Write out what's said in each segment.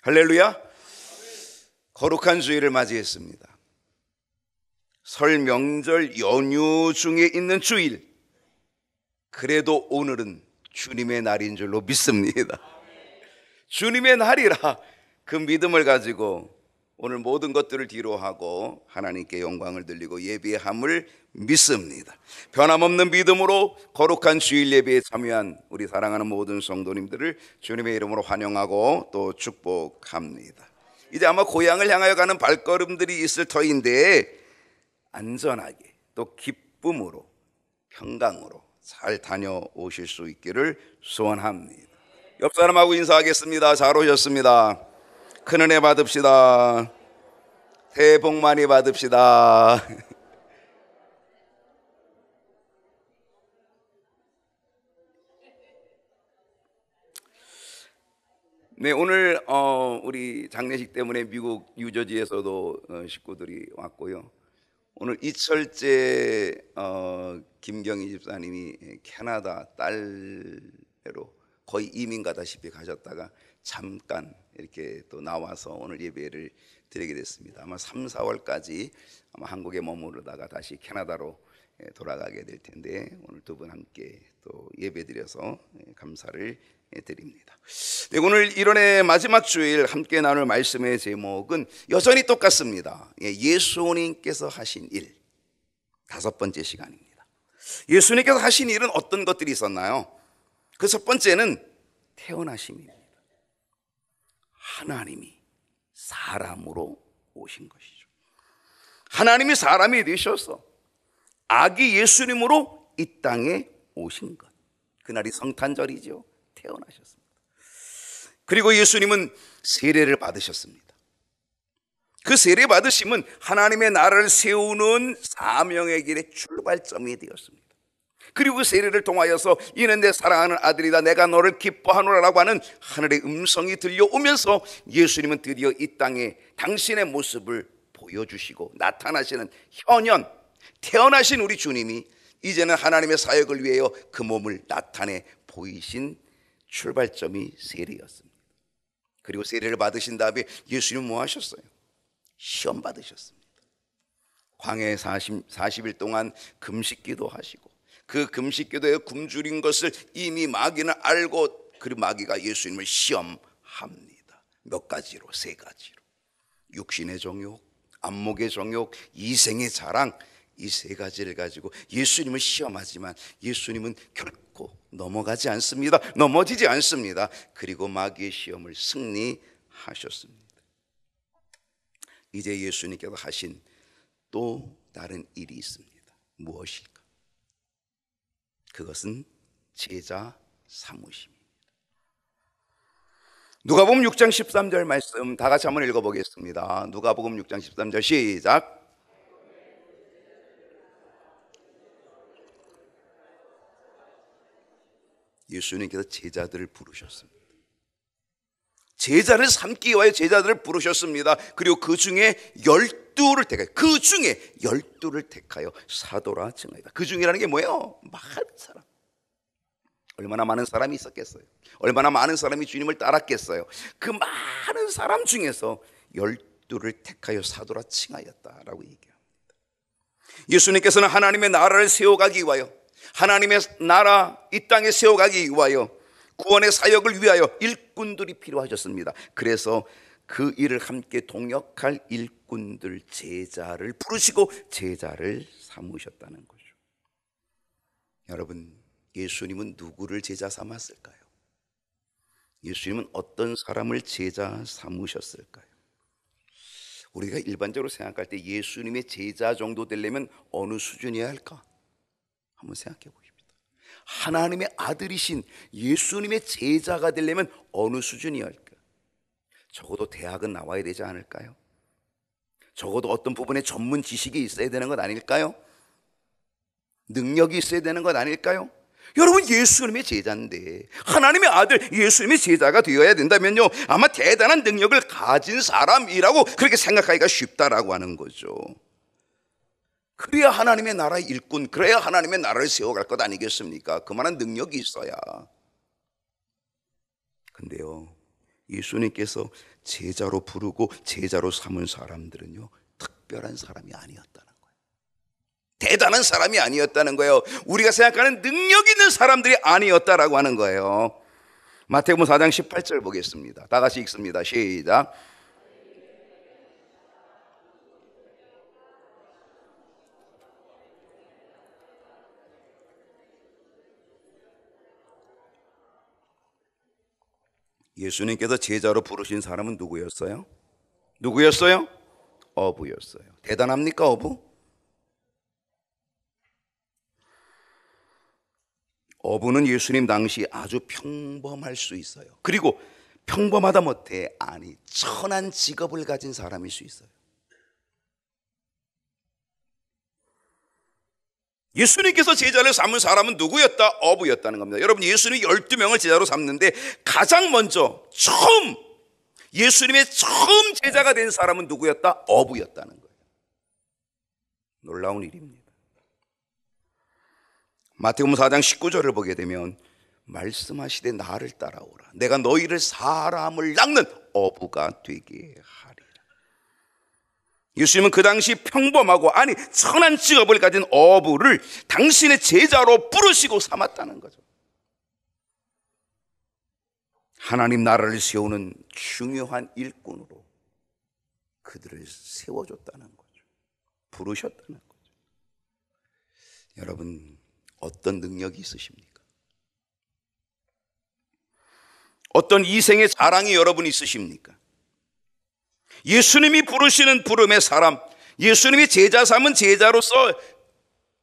할렐루야. 거룩한 주일을 맞이했습니다. 설 명절 연휴 중에 있는 주일, 그래도 오늘은 주님의 날인 줄로 믿습니다. 주님의 날이라 그 믿음을 가지고 오늘 모든 것들을 뒤로하고 하나님께 영광을 돌리고 예배함을 믿습니다. 변함없는 믿음으로 거룩한 주일 예배에 참여한 우리 사랑하는 모든 성도님들을 주님의 이름으로 환영하고 또 축복합니다. 이제 아마 고향을 향하여 가는 발걸음들이 있을 터인데 안전하게 또 기쁨으로 평강으로 잘 다녀오실 수 있기를 소원합니다. 옆 사람하고 인사하겠습니다. 잘 오셨습니다. 큰 은혜 받읍시다. 새해 복 많이 받읍시다. 네, 오늘 우리 장례식 때문에 미국 뉴저지에서도 식구들이 왔고요. 오늘 이철재 김경희 집사님이 캐나다 딸로 거의 이민 가다시피 가셨다가 잠깐 이렇게 또 나와서 오늘 예배를 드리게 됐습니다. 아마 3, 4월까지 아마 한국에 머무르다가 다시 캐나다로 돌아가게 될 텐데 오늘 두 분 함께 또 예배 드려서 감사를 드립니다. 네, 오늘 1월의 마지막 주일 함께 나눌 말씀의 제목은 여전히 똑같습니다. 예수님께서 하신 일, 5번째 시간입니다. 예수님께서 하신 일은 어떤 것들이 있었나요? 그 첫 번째는 태어나심입니다. 하나님이 사람으로 오신 것이죠. 하나님이 사람이 되셔서 아기 예수님으로 이 땅에 오신 것, 그날이 성탄절이죠. 태어나셨습니다. 그리고 예수님은 세례를 받으셨습니다. 그 세례 받으심은 하나님의 나라를 세우는 사명의 길의 출발점이 되었습니다. 그리고 그 세례를 통하여서 이는 내 사랑하는 아들이다, 내가 너를 기뻐하노라라고 하는 하늘의 음성이 들려오면서 예수님은 드디어 이 땅에 당신의 모습을 보여주시고 나타나시는 현현, 태어나신 우리 주님이 이제는 하나님의 사역을 위하여 그 몸을 나타내 보이신 출발점이 세례였습니다. 그리고 세례를 받으신 다음에 예수님은 뭐 하셨어요? 시험 받으셨습니다. 광야에 40일 동안 금식기도 하시고 그 금식기도에 굶주린 것을 이미 마귀는 알고 그리고 마귀가 예수님을 시험합니다. 몇 가지로? 3가지로. 육신의 정욕, 안목의 정욕, 이생의 자랑, 이 3가지를 가지고 예수님을 시험하지만 예수님은 결코 넘어가지 않습니다. 넘어지지 않습니다. 그리고 마귀의 시험을 승리하셨습니다. 이제 예수님께서 하신 또 다른 일이 있습니다. 무엇일까? 그것은 제자 삼으심입니다. 누가복음 6장 13절 말씀 다 같이 한번 읽어보겠습니다. 누가복음 6장 13절 시작. 예수님께서 제자들을 부르셨습니다. 제자를 삼기 위하여 제자들을 부르셨습니다. 그리고 그 중에 12를 택하여, 그 중에 12를 택하여 사도라 칭하였다. 그 중이라는 게 뭐예요? 많은 사람. 얼마나 많은 사람이 있었겠어요? 얼마나 많은 사람이 주님을 따랐겠어요? 그 많은 사람 중에서 12를 택하여 사도라 칭하였다라고 얘기합니다. 예수님께서는 하나님의 나라를 세워가기 위하여, 하나님의 나라 이 땅에 세워가기 위하여 구원의 사역을 위하여 일꾼들이 필요하셨습니다. 그래서 그 일을 함께 동역할 일꾼들, 제자를 부르시고 제자를 삼으셨다는 거죠. 여러분, 예수님은 누구를 제자 삼았을까요? 예수님은 어떤 사람을 제자 삼으셨을까요? 우리가 일반적으로 생각할 때 예수님의 제자 정도 되려면 어느 수준이어야 할까? 한번 생각해 보십시오. 하나님의 아들이신 예수님의 제자가 되려면 어느 수준이어야 할까? 적어도 대학은 나와야 되지 않을까요? 적어도 어떤 부분에 전문 지식이 있어야 되는 것 아닐까요? 능력이 있어야 되는 것 아닐까요? 여러분, 예수님의 제자인데 하나님의 아들 예수님의 제자가 되어야 된다면요, 아마 대단한 능력을 가진 사람이라고 그렇게 생각하기가 쉽다라고 하는 거죠. 그래야 하나님의 나라의 일꾼, 그래야 하나님의 나라를 세워갈 것 아니겠습니까? 그만한 능력이 있어야. 근데요, 예수님께서 제자로 부르고 제자로 삼은 사람들은요, 특별한 사람이 아니었다는 거예요. 대단한 사람이 아니었다는 거예요. 우리가 생각하는 능력 있는 사람들이 아니었다라고 하는 거예요. 마태복음 4장 18절 보겠습니다. 다 같이 읽습니다. 시작. 예수님께서 제자로 부르신 사람은 누구였어요? 누구였어요? 어부였어요. 대단합니까, 어부? 어부는 예수님 당시 아주 평범할 수 있어요. 그리고 평범하다 못해 아니 천한 직업을 가진 사람일 수 있어요. 예수님께서 제자를 삼은 사람은 누구였다? 어부였다는 겁니다. 여러분, 예수님이 12명을 제자로 삼는데 가장 먼저 예수님의 처음 제자가 된 사람은 누구였다? 어부였다는 거예요. 놀라운 일입니다. 마태복음 4장 19절을 보게 되면 말씀하시되 나를 따라오라. 내가 너희를 사람을 낚는 어부가 되게 하리라. 예수님은 그 당시 평범하고 아니 천한 직업을 가진 어부를 당신의 제자로 부르시고 삼았다는 거죠. 하나님 나라를 세우는 중요한 일꾼으로 그들을 세워줬다는 거죠. 부르셨다는 거죠. 여러분, 어떤 능력이 있으십니까? 어떤 이생의 자랑이 여러분 있으십니까? 예수님이 부르시는 부름의 사람, 예수님이 제자 삼은 제자로서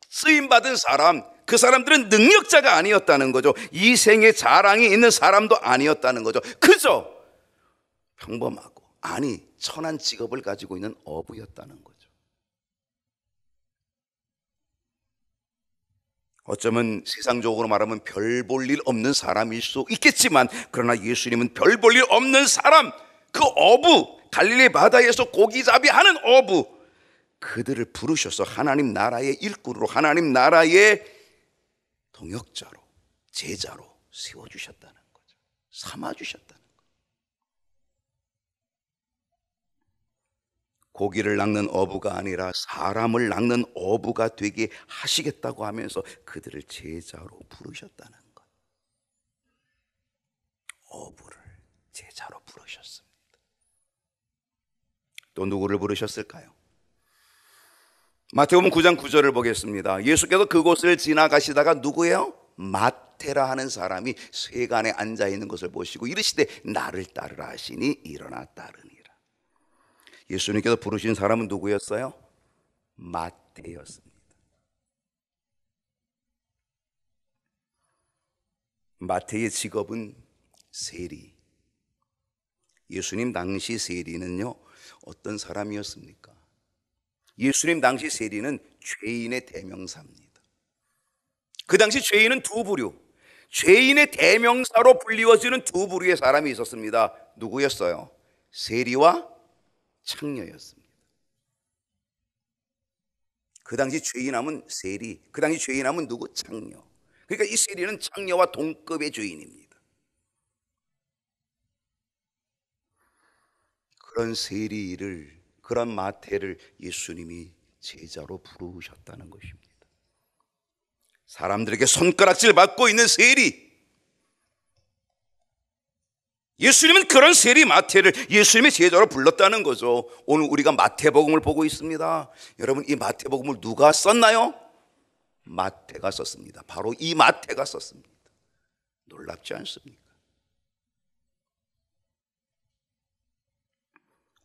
쓰임받은 사람, 그 사람들은 능력자가 아니었다는 거죠. 이생의 자랑이 있는 사람도 아니었다는 거죠. 그저 평범하고 아니 천한 직업을 가지고 있는 어부였다는 거죠. 어쩌면 세상적으로 말하면 별 볼 일 없는 사람일 수 있겠지만, 그러나 예수님은 별 볼 일 없는 사람, 그 어부, 갈릴리 바다에서 고기잡이 하는 어부, 그들을 부르셔서 하나님 나라의 일꾼으로, 하나님 나라의 동역자로, 제자로 세워주셨다는 거죠. 삼아주셨다는 거죠. 고기를 낚는 어부가 아니라 사람을 낚는 어부가 되게 하시겠다고 하면서 그들을 제자로 부르셨다는 것. 어부를 제자로 부르셨습니다. 또 누구를 부르셨을까요? 마태복음 9장 9절을 보겠습니다. 예수께서 그곳을 지나가시다가 누구예요? 마태라 하는 사람이 세간에 앉아 있는 것을 보시고 이르시되 나를 따르라 하시니 일어나 따르니라. 예수님께서 부르신 사람은 누구였어요? 마태였습니다. 마태의 직업은 세리. 예수님 당시 세리는요, 어떤 사람이었습니까? 예수님 당시 세리는 죄인의 대명사입니다. 그 당시 죄인은 두 부류, 죄인의 대명사로 불리워지는 두 부류의 사람이 있었습니다. 누구였어요? 세리와 창녀였습니다. 그 당시 죄인하면 세리, 그 당시 죄인하면 누구? 창녀. 그러니까 이 세리는 창녀와 동급의 죄인입니다. 그런 세리를, 그런 마태를 예수님이 제자로 부르셨다는 것입니다. 사람들에게 손가락질 받고 있는 세리, 예수님은 그런 세리 마태를 예수님의 제자로 불렀다는 거죠. 오늘 우리가 마태복음을 보고 있습니다. 여러분, 이 마태복음을 누가 썼나요? 마태가 썼습니다. 바로 이 마태가 썼습니다. 놀랍지 않습니까?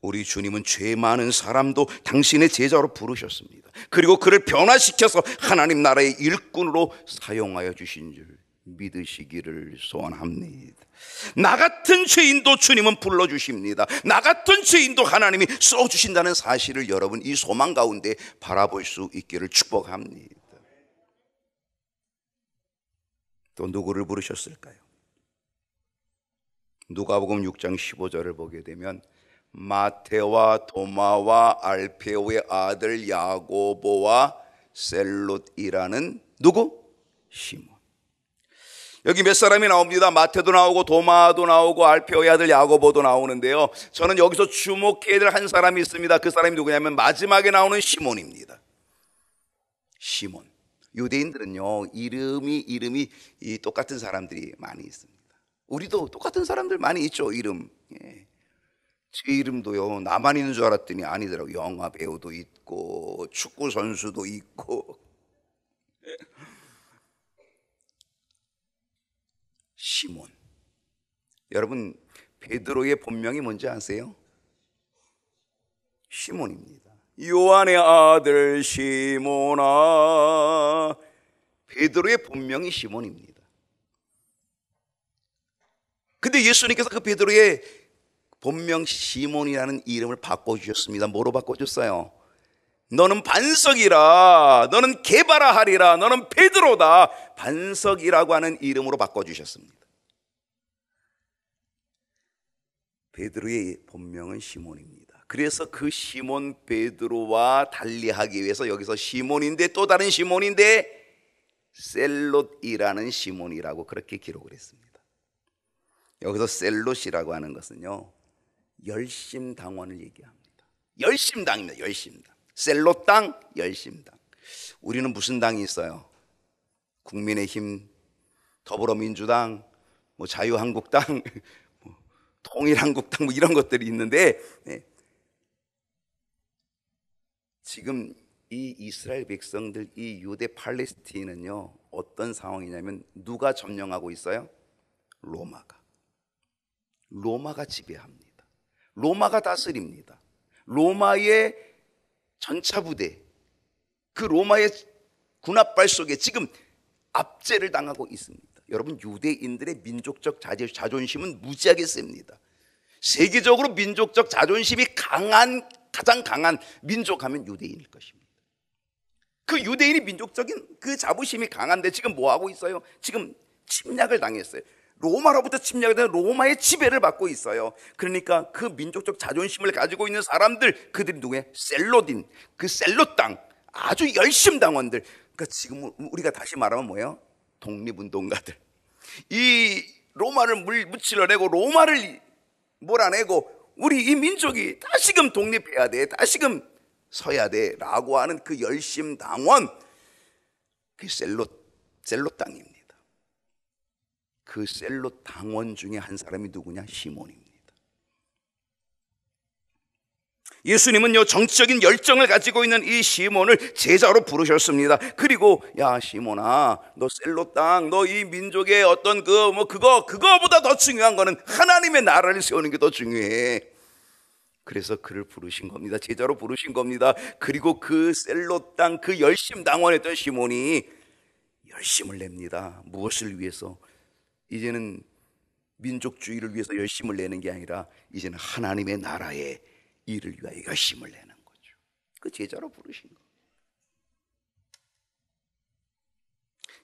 우리 주님은 죄 많은 사람도 당신의 제자로 부르셨습니다. 그리고 그를 변화시켜서 하나님 나라의 일꾼으로 사용하여 주신 줄 믿으시기를 소원합니다. 나 같은 죄인도 주님은 불러주십니다. 나 같은 죄인도 하나님이 써주신다는 사실을 여러분 이 소망 가운데 바라볼 수 있기를 축복합니다. 또 누구를 부르셨을까요? 누가복음 6장 15절을 보게 되면 마태와 도마와 알페오의 아들 야고보와 셀롯이라는 누구? 시몬. 여기 몇 사람이 나옵니다. 마태도 나오고 도마도 나오고 알페오의 아들 야고보도 나오는데요, 저는 여기서 주목해야 될 한 사람이 있습니다. 그 사람이 누구냐면 마지막에 나오는 시몬입니다. 시몬. 유대인들은요, 이름이 이 똑같은 사람들이 많이 있습니다. 우리도 똑같은 사람들 많이 있죠. 이름. 예. 제 이름도요, 나만 있는 줄 알았더니 아니더라고요. 영화 배우도 있고 축구 선수도 있고. 시몬. 여러분, 베드로의 본명이 뭔지 아세요? 시몬입니다. 요한의 아들 시몬아. 베드로의 본명이 시몬입니다. 근데 예수님께서 그 베드로의 본명 시몬이라는 이름을 바꿔주셨습니다. 뭐로 바꿔줬어요? 너는 반석이라, 너는 게바라 하리라, 너는 베드로다. 반석이라고 하는 이름으로 바꿔주셨습니다. 베드로의 본명은 시몬입니다. 그래서 그 시몬 베드로와 달리하기 위해서 여기서 시몬인데, 또 다른 시몬인데 셀롯이라는 시몬이라고 그렇게 기록을 했습니다. 여기서 셀롯이라고 하는 것은요, 열심당원을 얘기합니다. 열심당입니다. 열심당. 셀롯 당, 열심당. 우리는 무슨 당이 있어요? 국민의힘, 더불어민주당, 자유한국당, 통일한국당, 이런 것들이 있는데, 네. 지금 이 이스라엘 백성들, 이 유대 팔레스틴은요, 어떤 상황이냐면 누가 점령하고 있어요? 로마가 지배합니다. 로마가 다스립니다. 로마의 전차부대, 그 로마의 군합발 속에 지금 압제를 당하고 있습니다. 여러분, 유대인들의 민족적 자존심은 무지하게 셉니다. 세계적으로 민족적 자존심이 가장 강한 민족하면 유대인일 것입니다. 그 유대인이 민족적인 그 자부심이 강한데 지금 뭐 하고 있어요? 지금 침략을 당했어요. 로마로부터 침략을 당해 로마의 지배를 받고 있어요. 그러니까 그 민족적 자존심을 가지고 있는 사람들, 그들이 누구예요? 셀롯인, 그 셀롯 당, 아주 열심당원들. 그러니까 지금 우리가 다시 말하면 뭐예요? 독립운동가들. 이 로마를 무찔러내고 로마를 몰아내고 우리 이 민족이 다시금 독립해야 돼, 다시금 서야 돼 라고 하는 그 열심당원, 그 셀롯 당입니다. 그 셀롯 당원 중에 한 사람이 누구냐? 시몬입니다. 예수님은요, 정치적인 열정을 가지고 있는 이 시몬을 제자로 부르셨습니다. 그리고 야 시몬아, 너 셀롯 땅, 너 이 민족의 어떤 그거보다 더 중요한 거는 하나님의 나라를 세우는 게 더 중요해. 그래서 그를 부르신 겁니다. 제자로 부르신 겁니다. 그리고 그 셀롯 땅, 그 열심 당원했던 시몬이 열심을 냅니다. 무엇을 위해서? 이제는 민족주의를 위해서 열심을 내는 게 아니라 이제는 하나님의 나라의 일을 위하여 열심을 내는 거죠. 그 제자로 부르신 거.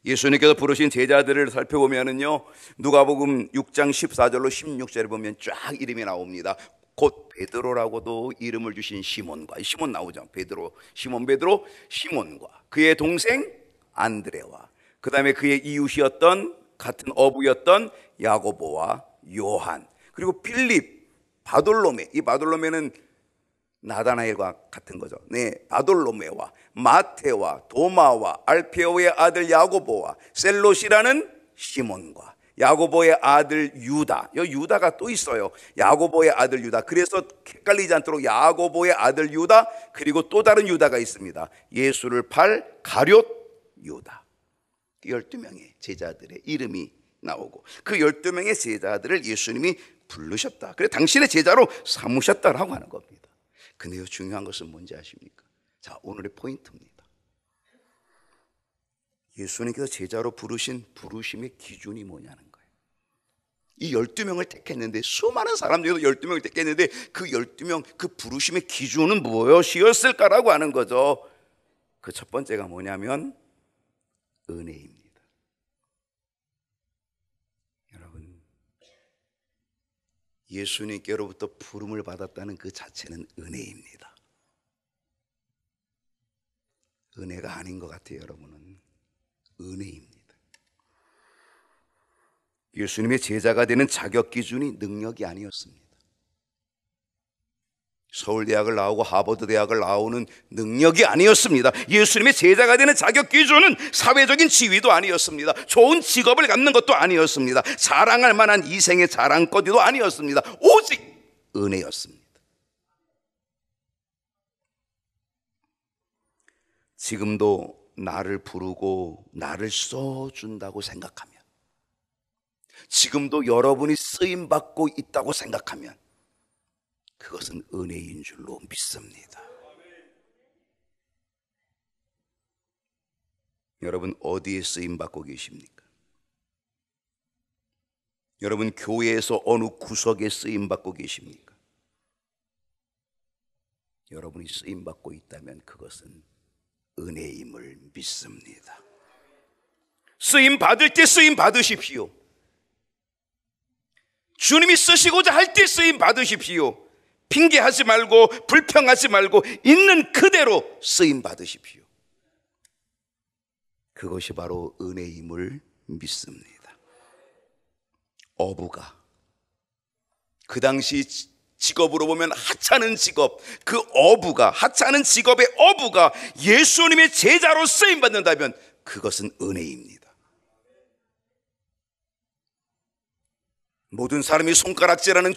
예수님께서 부르신 제자들을 살펴보면은요, 누가복음 6장 14절로 16절에 보면 쫙 이름이 나옵니다. 곧 베드로라고도 이름을 주신 시몬과, 시몬 나오죠. 베드로, 시몬 베드로, 시몬과 그의 동생 안드레와, 그 다음에 그의 이웃이었던 같은 어부였던 야고보와 요한, 그리고 필립, 바돌로메. 이 바돌로메는 나다나엘과 같은 거죠. 네, 바돌로메와 마테와 도마와 알페오의 아들 야고보와 셀롯이라는 시몬과 야고보의 아들 유다. 여기 유다가 또 있어요. 야고보의 아들 유다. 그래서 헷갈리지 않도록 야고보의 아들 유다, 그리고 또 다른 유다가 있습니다. 예수를 팔 가룟 유다. 12명의 제자들의 이름이 나오고 그 12명의 제자들을 예수님이 부르셨다. 그래서 당신의 제자로 삼으셨다라고 하는 겁니다. 근데 중요한 것은 뭔지 아십니까? 자, 오늘의 포인트입니다. 예수님께서 제자로 부르신 부르심의 기준이 뭐냐는 거예요. 이 12명을 택했는데, 수많은 사람들도 12명을 택했는데 그 12명, 그 부르심의 기준은 무엇이었을까라고 하는 거죠. 그 첫 번째가 뭐냐면 은혜입니다. 여러분, 예수님께로부터 부름을 받았다는 그 자체는 은혜입니다. 은혜가 아닌 것 같아요. 여러분은 은혜입니다. 예수님의 제자가 되는 자격 기준이 능력이 아니었습니다. 서울대학을 나오고 하버드 대학을 나오는 능력이 아니었습니다. 예수님의 제자가 되는 자격 기준은 사회적인 지위도 아니었습니다. 좋은 직업을 갖는 것도 아니었습니다. 자랑할 만한 이생의 자랑거리도 아니었습니다. 오직 은혜였습니다. 지금도 나를 부르고 나를 써준다고 생각하면, 지금도 여러분이 쓰임받고 있다고 생각하면 그것은 은혜인 줄로 믿습니다. 여러분 어디에 쓰임받고 계십니까? 여러분 교회에서 어느 구석에 쓰임받고 계십니까? 여러분이 쓰임받고 있다면 그것은 은혜임을 믿습니다. 쓰임 받을 때 쓰임 받으십시오. 주님이 쓰시고자 할 때 쓰임 받으십시오. 핑계하지 말고 불평하지 말고 있는 그대로 쓰임 받으십시오. 그것이 바로 은혜임을 믿습니다. 어부가, 그 당시 직업으로 보면 하찮은 직업, 그 어부가, 하찮은 직업의 어부가 예수님의 제자로 쓰임 받는다면 그것은 은혜입니다. 모든 사람이 손가락질하는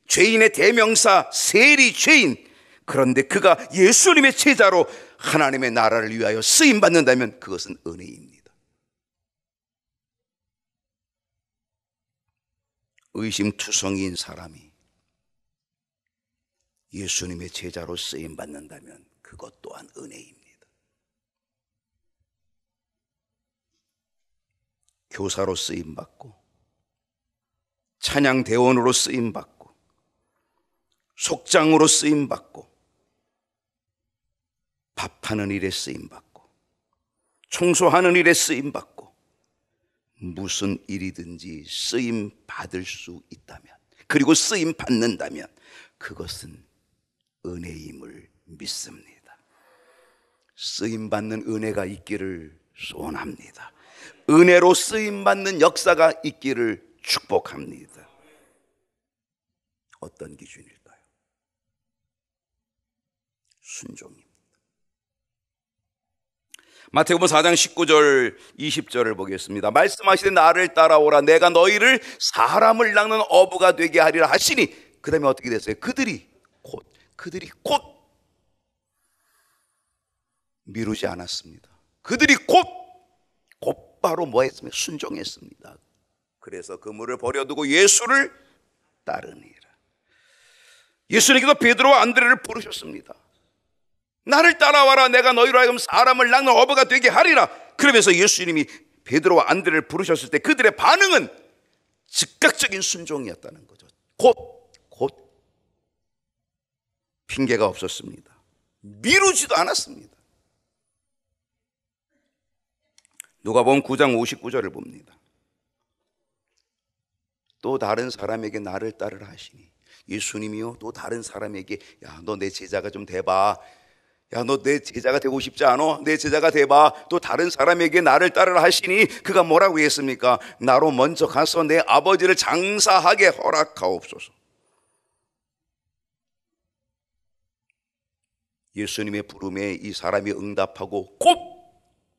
죄인의 대명사 세리 죄인, 그런데 그가 예수님의 제자로 하나님의 나라를 위하여 쓰임받는다면 그것은 은혜입니다. 의심투성이인 사람이 예수님의 제자로 쓰임받는다면 그것 또한 은혜입니다. 교사로 쓰임받고 찬양대원으로 쓰임받고 속장으로 쓰임받고 밥하는 일에 쓰임받고 청소하는 일에 쓰임받고 무슨 일이든지 쓰임받을 수 있다면, 그리고 쓰임받는다면 그것은 은혜임을 믿습니다. 쓰임받는 은혜가 있기를 소원합니다. 은혜로 쓰임받는 역사가 있기를 축복합니다. 어떤 기준일까요? 순종입니다. 마태복음 4장 19절 20절을 보겠습니다. 말씀하시되 나를 따라오라, 내가 너희를 사람을 낚는 어부가 되게 하리라 하시니, 그 다음에 어떻게 됐어요? 그들이 곧 미루지 않았습니다. 그들이 곧바로 뭐 했습니까? 순종했습니다. 그래서 그물을 버려두고 예수를 따르니라. 예수님께서 베드로와 안드레를 부르셨습니다. 나를 따라와라, 내가 너희로 하여금 사람을 낚는 어부가 되게 하리라. 그러면서 예수님이 베드로와 안드레를 부르셨을 때 그들의 반응은 즉각적인 순종이었다는 거죠. 곧 핑계가 없었습니다. 미루지도 않았습니다. 누가복음 9장 59절을 봅니다. 또 다른 사람에게 나를 따르라 하시니, 예수님이요 또 다른 사람에게 야, 너 내 제자가 좀 돼봐, 야, 너 내 제자가 되고 싶지 않아? 내 제자가 돼봐. 또 다른 사람에게 나를 따르라 하시니, 그가 뭐라고 했습니까? 나로 먼저 가서 내 아버지를 장사하게 허락하옵소서. 예수님의 부름에 이 사람이 응답하고 곧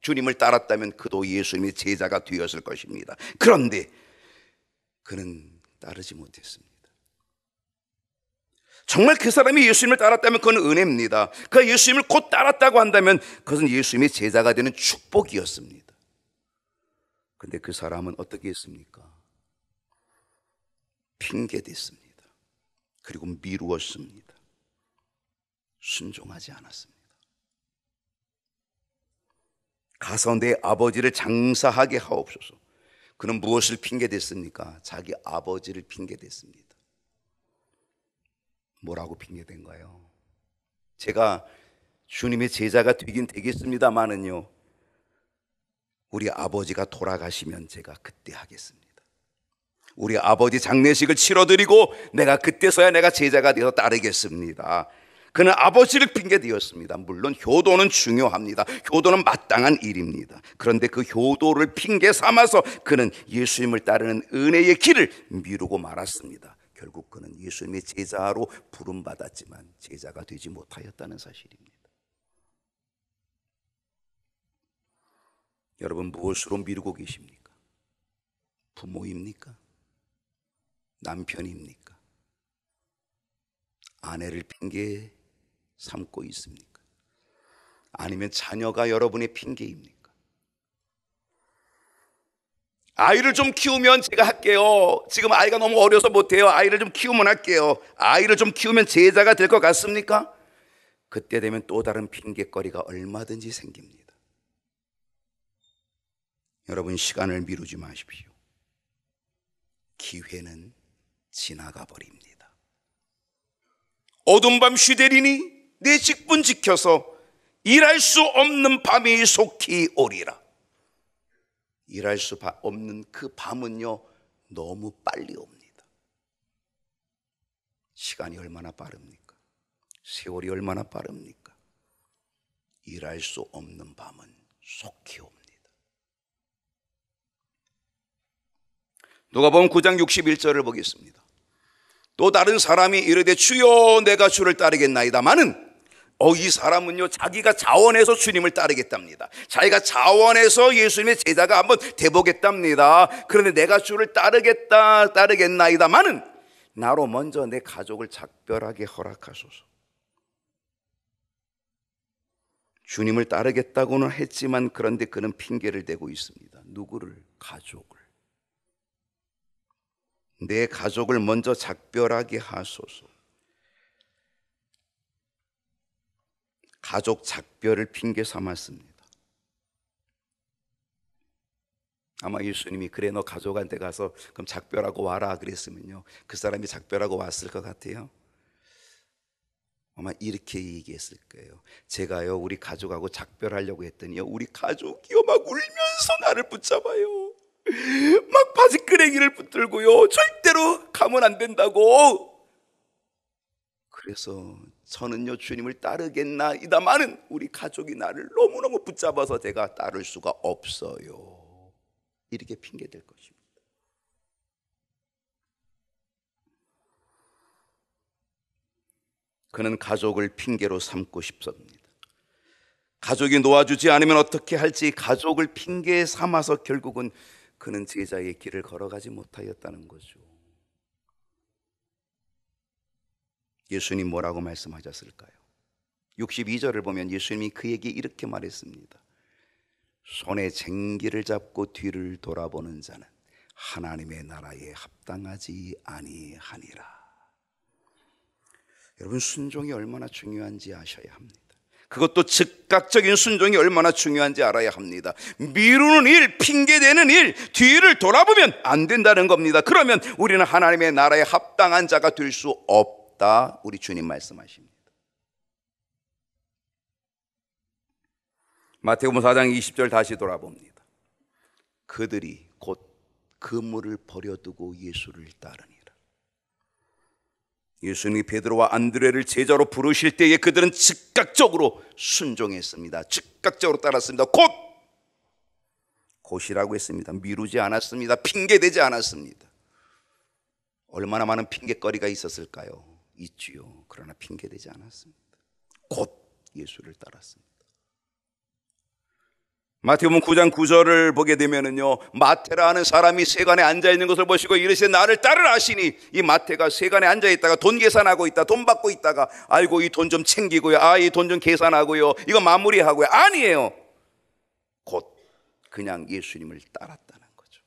주님을 따랐다면 그도 예수님의 제자가 되었을 것입니다. 그런데 그는 따르지 못했습니다. 정말 그 사람이 예수님을 따랐다면 그건 은혜입니다. 그가 예수님을 곧 따랐다고 한다면 그것은 예수님의 제자가 되는 축복이었습니다. 그런데 그 사람은 어떻게 했습니까? 핑계댔습니다. 그리고 미루었습니다. 순종하지 않았습니다. 가서 내 아버지를 장사하게 하옵소서. 그는 무엇을 핑계댔습니까? 자기 아버지를 핑계댔습니다. 뭐라고 핑계댄가요? 제가 주님의 제자가 되긴 되겠습니다마는요, 우리 아버지가 돌아가시면 제가 그때 하겠습니다. 우리 아버지 장례식을 치러드리고 내가 그때서야 내가 제자가 되어 따르겠습니다. 그는 아버지를 핑계대었습니다. 물론 효도는 중요합니다. 효도는 마땅한 일입니다. 그런데 그 효도를 핑계 삼아서 그는 예수님을 따르는 은혜의 길을 미루고 말았습니다. 결국 그는 예수님의 제자로 부름받았지만 제자가 되지 못하였다는 사실입니다. 여러분, 무엇으로 미루고 계십니까? 부모입니까? 남편입니까? 아내를 핑계 삼고 있습니까? 아니면 자녀가 여러분의 핑계입니까? 아이를 좀 키우면 제가 할게요. 지금 아이가 너무 어려서 못해요. 아이를 좀 키우면 할게요. 아이를 좀 키우면 제자가 될 것 같습니까? 그때 되면 또 다른 핑계거리가 얼마든지 생깁니다. 여러분, 시간을 미루지 마십시오. 기회는 지나가 버립니다. 어두운 밤 쉬되리니 내 직분 지켜서 일할 수 없는 밤이 속히 오리라. 일할 수 없는 그 밤은요, 너무 빨리 옵니다. 시간이 얼마나 빠릅니까? 세월이 얼마나 빠릅니까? 일할 수 없는 밤은 속히 옵니다. 누가복음 9장 61절을 보겠습니다. 또 다른 사람이 이르되 주여 내가 주를 따르겠나이다마는 이 사람은요, 자기가 자원해서 주님을 따르겠답니다. 자기가 자원해서 예수님의 제자가 한번 돼보겠답니다. 그런데 내가 주를 따르겠나이다마는 나로 먼저 내 가족을 작별하게 허락하소서. 주님을 따르겠다고는 했지만 그런데 그는 핑계를 대고 있습니다. 누구를? 가족을. 내 가족을 먼저 작별하게 하소서. 가족 작별을 핑계 삼았습니다. 아마 예수님이 그래 너 가족한테 가서 그럼 작별하고 와라 그랬으면요, 그 사람이 작별하고 왔을 것 같아요. 아마 이렇게 얘기했을 거예요. 제가요 우리 가족하고 작별하려고 했더니요, 우리 가족이요 막 울면서 나를 붙잡아요. 막 바지끄레기를 붙들고요, 절대로 가면 안 된다고. 그래서 저는요 주님을 따르겠나이다마는 우리 가족이 나를 너무너무 붙잡아서 제가 따를 수가 없어요. 이렇게 핑계댈 것입니다. 그는 가족을 핑계로 삼고 싶습니다. 가족이 놓아주지 않으면 어떻게 할지 가족을 핑계 삼아서 결국은 그는 제자의 길을 걸어가지 못하였다는 거죠. 예수님 뭐라고 말씀하셨을까요? 62절을 보면 예수님이 그에게 이렇게 말했습니다. 손에 쟁기를 잡고 뒤를 돌아보는 자는 하나님의 나라에 합당하지 아니하니라. 여러분, 순종이 얼마나 중요한지 아셔야 합니다. 그것도 즉각적인 순종이 얼마나 중요한지 알아야 합니다. 미루는 일, 핑계대는 일, 뒤를 돌아보면 안 된다는 겁니다. 그러면 우리는 하나님의 나라에 합당한 자가 될 수 없다, 우리 주님 말씀하십니다. 마태복음 4장 20절 다시 돌아봅니다. 그들이 곧 그물을 버려두고 예수를 따르니라. 예수님이 베드로와 안드레를 제자로 부르실 때에 그들은 즉각적으로 순종했습니다. 즉각적으로 따랐습니다. 곧이라고 했습니다. 미루지 않았습니다. 핑계대지 않았습니다. 얼마나 많은 핑계거리가 있었을까요? 있지요. 그러나 핑계대지 않았습니다. 곧 예수를 따랐습니다. 마태복음 9장 9절을 보게 되면은요, 마태라는 사람이 세간에 앉아 있는 것을 보시고 이르시되 나를 따르라 하시니, 이 마태가 세간에 앉아 있다가 돈 계산하고 있다, 돈 받고 있다가 아이고 이 돈 좀 챙기고요, 이 돈 좀 계산하고요, 이거 마무리하고요. 아니에요. 곧 그냥 예수님을 따랐다는 거죠.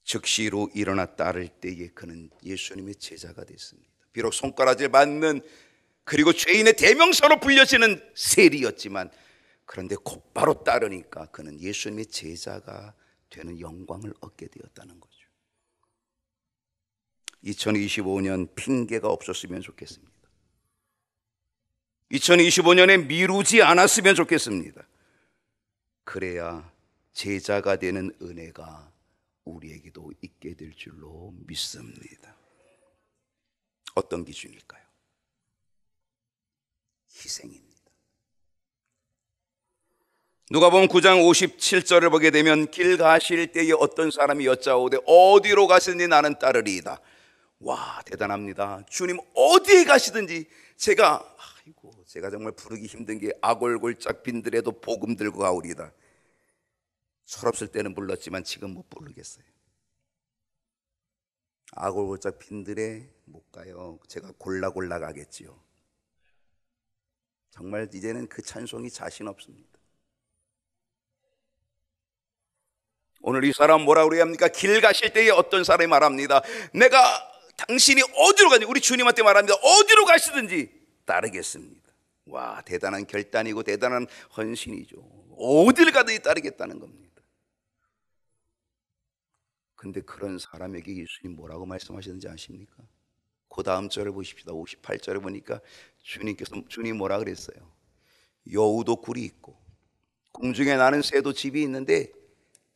즉시로 일어나 따를 때에 그는 예수님의 제자가 됐습니다. 비록 손가락질 맞는, 그리고 죄인의 대명사로 불려지는 세리였지만, 그런데 곧바로 따르니까 그는 예수님의 제자가 되는 영광을 얻게 되었다는 거죠. 2025년 핑계가 없었으면 좋겠습니다. 2025년에 미루지 않았으면 좋겠습니다. 그래야 제자가 되는 은혜가 우리에게도 있게 될 줄로 믿습니다. 어떤 기준일까요? 희생입니다. 누가복음 9장 57절을 보게 되면 길 가실 때에 어떤 사람이 여짜오되 어디로 가시니 나는 따르리이다. 와, 대단합니다. 주님 어디에 가시든지 제가 정말 부르기 힘든 게 아골골짝 빈들에도 복음 들고 가오리다. 철없을 때는 불렀지만 지금 못 부르겠어요. 아골골짝 빈들에 못 가요. 제가 골라 가겠지요. 정말 이제는 그 찬송이 자신 없습니다. 오늘 이 사람 뭐라 그래야 합니까? 길 가실 때에 어떤 사람이 말합니다. 내가 당신이 어디로 가든지, 우리 주님한테 말합니다. 어디로 가시든지 따르겠습니다. 와, 대단한 결단이고 대단한 헌신이죠. 어딜 가든지 따르겠다는 겁니다. 근데 그런 사람에게 예수님 뭐라고 말씀하셨는지 아십니까? 그 다음 절을 보십시다. 58절을 보니까 주님 뭐라 그랬어요? 여우도 굴이 있고 공중에 나는 새도 집이 있는데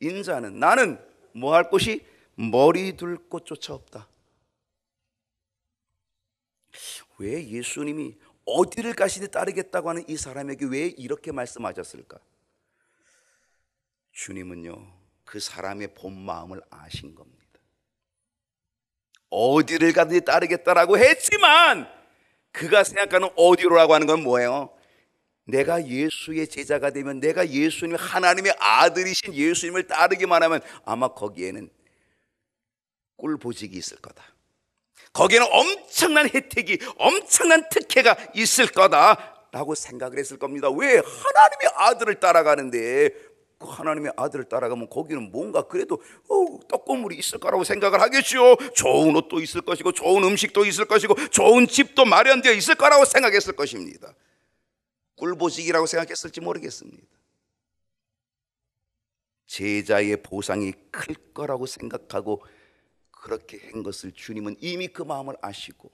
인자는, 나는 뭐 할 곳이 머리 둘 곳조차 없다. 왜 예수님이 어디를 가시니 따르겠다고 하는 이 사람에게 왜 이렇게 말씀하셨을까? 주님은요, 그 사람의 본 마음을 아신 겁니다. 어디를 가든지 따르겠다라고 했지만 그가 생각하는 어디로라고 하는 건 뭐예요? 내가 예수의 제자가 되면, 내가 예수님, 하나님의 아들이신 예수님을 따르기만 하면 아마 거기에는 꿀보직이 있을 거다. 거기에는 엄청난 혜택이, 엄청난 특혜가 있을 거다라고 생각을 했을 겁니다. 왜? 하나님의 아들을 따라가는데, 그 하나님의 아들을 따라가면 거기는 뭔가 그래도 떡고물이 있을 거라고 생각을 하겠죠. 좋은 옷도 있을 것이고 좋은 음식도 있을 것이고 좋은 집도 마련되어 있을 거라고 생각했을 것입니다. 꿀보직이라고 생각했을지 모르겠습니다. 제자의 보상이 클 거라고 생각하고 그렇게 한 것을 주님은 이미 그 마음을 아시고,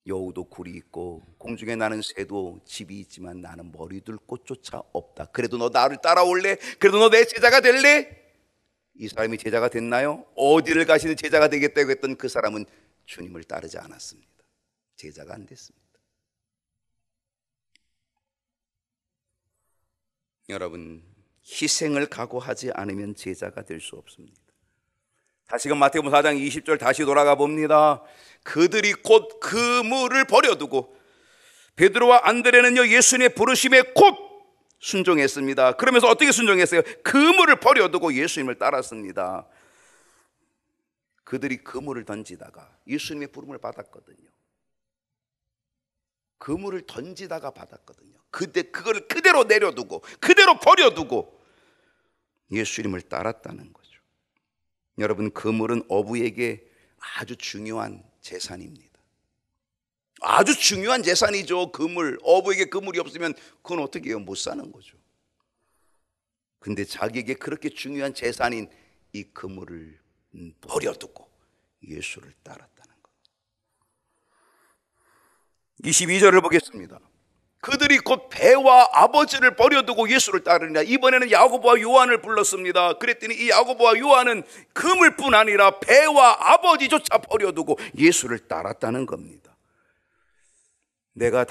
여우도 굴이 있고 공중에 나는 새도 집이 있지만 나는 머리둘 곳조차 없다. 그래도 너 나를 따라올래? 그래도 너 내 제자가 될래? 이 사람이 제자가 됐나요? 어디를 가시는 제자가 되겠다고 했던 그 사람은 주님을 따르지 않았습니다. 제자가 안 됐습니다. 여러분, 희생을 각오하지 않으면 제자가 될 수 없습니다. 다시금 마태복음 4장 20절 다시 돌아가 봅니다. 그들이 곧 그물을 버려두고, 베드로와 안드레는요 예수님의 부르심에 곧 순종했습니다. 그러면서 어떻게 순종했어요? 그물을 버려두고 예수님을 따랐습니다. 그들이 그물을 던지다가 예수님의 부름을 받았거든요. 그물을 던지다가 받았거든요. 그거를 그대로 내려두고, 그대로 버려두고 예수님을 따랐다는 거죠. 여러분, 그물은 어부에게 아주 중요한 재산입니다. 아주 중요한 재산이죠. 그물, 어부에게 그물이 없으면 그건 어떻게 해요? 못 사는 거죠. 근데 자기에게 그렇게 중요한 재산인 이 그물을 버려두고 예수를 따랐다는 것. 22절을 보겠습니다. 그들이 곧 배와 아버지를 버려두고 예수를 따르니라. 이번에는 야고보와 요한을 불렀습니다. 그랬더니 이 야고보와 요한은 그물뿐 아니라 배와 아버지조차 버려두고 예수를 따랐다는 겁니다. 내가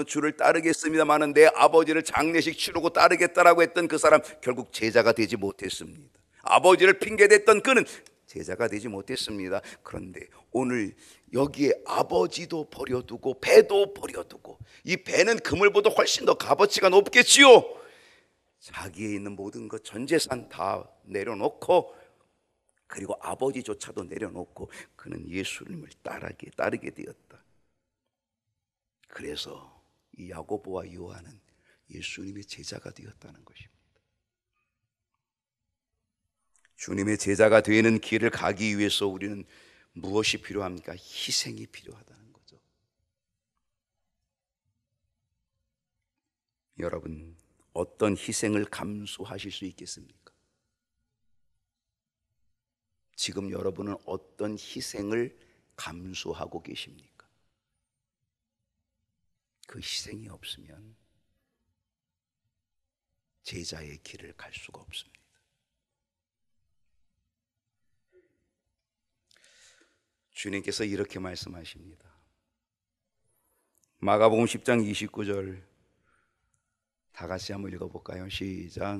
주를 따르겠습니다마는 내 아버지를 장례식 치르고 따르겠다라고 했던 그 사람, 결국 제자가 되지 못했습니다. 아버지를 핑계댔던 그는 제자가 되지 못했습니다. 그런데 오늘 여기에 아버지도 버려두고 배도 버려두고, 이 배는 그물보다 훨씬 더 값어치가 높겠지요. 자기에 있는 모든 것, 전 재산 다 내려놓고, 그리고 아버지조차도 내려놓고 그는 예수님을 따르게 되었다. 그래서 이 야고보와 요한은 예수님의 제자가 되었다는 것입니다. 주님의 제자가 되는 길을 가기 위해서 우리는 무엇이 필요합니까? 희생이 필요하다는 거죠. 여러분, 어떤 희생을 감수하실 수 있겠습니까? 지금 여러분은 어떤 희생을 감수하고 계십니까? 그 희생이 없으면 제자의 길을 갈 수가 없습니다. 주님께서 이렇게 말씀하십니다. 마가복음 10장 29절 다 같이 한번 읽어볼까요? 시작.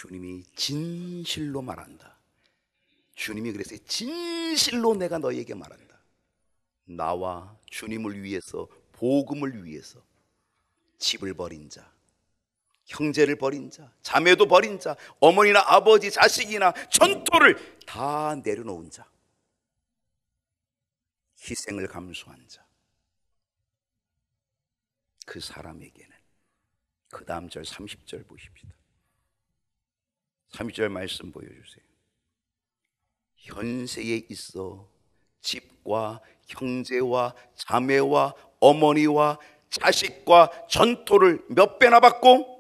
주님이 진실로 말한다. 주님이 그랬어요. 진실로 내가 너에게 말한다. 나와 주님을 위해서, 복음을 위해서 집을 버린 자, 형제를 버린 자, 자매도 버린 자, 어머니나 아버지, 자식이나 전토를 다 내려놓은 자, 희생을 감수한 자, 그 사람에게는 그 다음 절 30절 보십시다. 30절 말씀 보여주세요. 현세에 있어 집과 형제와 자매와 어머니와 자식과 전토를 몇 배나 받고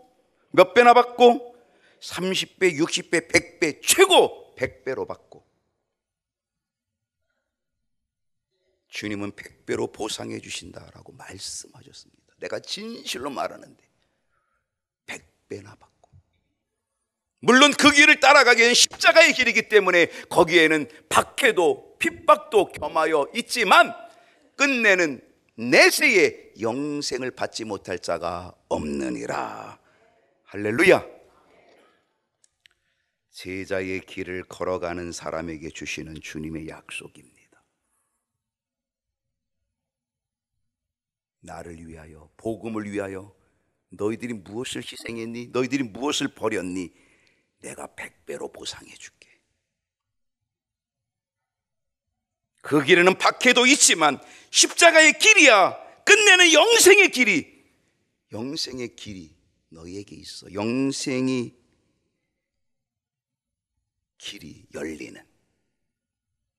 30배, 60배, 100배, 최고 100배로 받고, 주님은 100배로 보상해 주신다라고 말씀하셨습니다. 내가 진실로 말하는데 100배나 받고, 물론 그 길을 따라가기에는 십자가의 길이기 때문에 거기에는 박해도 핍박도 겸하여 있지만 끝내는 내세에 영생을 받지 못할 자가 없느니라. 할렐루야. 제자의 길을 걸어가는 사람에게 주시는 주님의 약속입니다. 나를 위하여, 복음을 위하여 너희들이 무엇을 희생했니? 너희들이 무엇을 버렸니? 내가 100배로 보상해 줄게. 그 길에는 박해도 있지만 십자가의 길이야. 끝내는 영생의 길이, 영생의 길이 너희에게 있어. 영생의 길이 열리는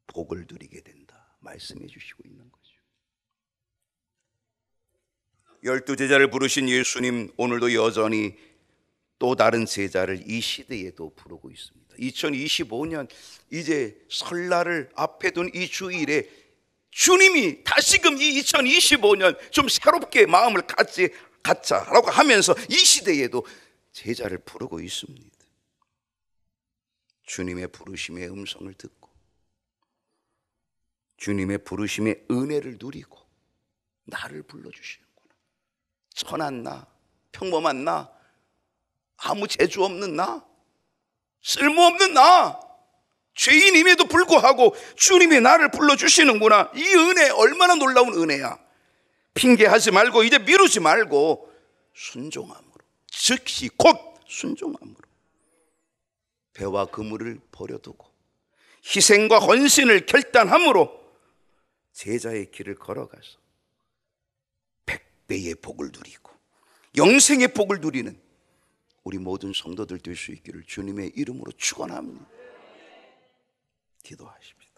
복을 누리게 된다 말씀해 주시고 있는 거죠. 12 제자를 부르신 예수님, 오늘도 여전히 또 다른 제자를 이 시대에도 부르고 있습니다. 2025년 이제 설날을 앞에 둔 이 주일에 주님이 다시금 이 2025년 좀 새롭게 마음을 갖자라고 하면서 이 시대에도 제자를 부르고 있습니다. 주님의 부르심의 음성을 듣고 주님의 부르심의 은혜를 누리고 나를 불러주시는구나. 천한 나, 평범한 나, 아무 재주 없는 나, 쓸모없는 나, 죄인임에도 불구하고 주님이 나를 불러주시는구나. 이 은혜 얼마나 놀라운 은혜야. 핑계하지 말고 이제 미루지 말고 순종함으로, 즉시 곧 순종함으로 배와 그물을 버려두고 희생과 헌신을 결단함으로 제자의 길을 걸어가서 100배의 복을 누리고 영생의 복을 누리는 우리 모든 성도들 될 수 있기를 주님의 이름으로 축원합니다. 기도하십시다.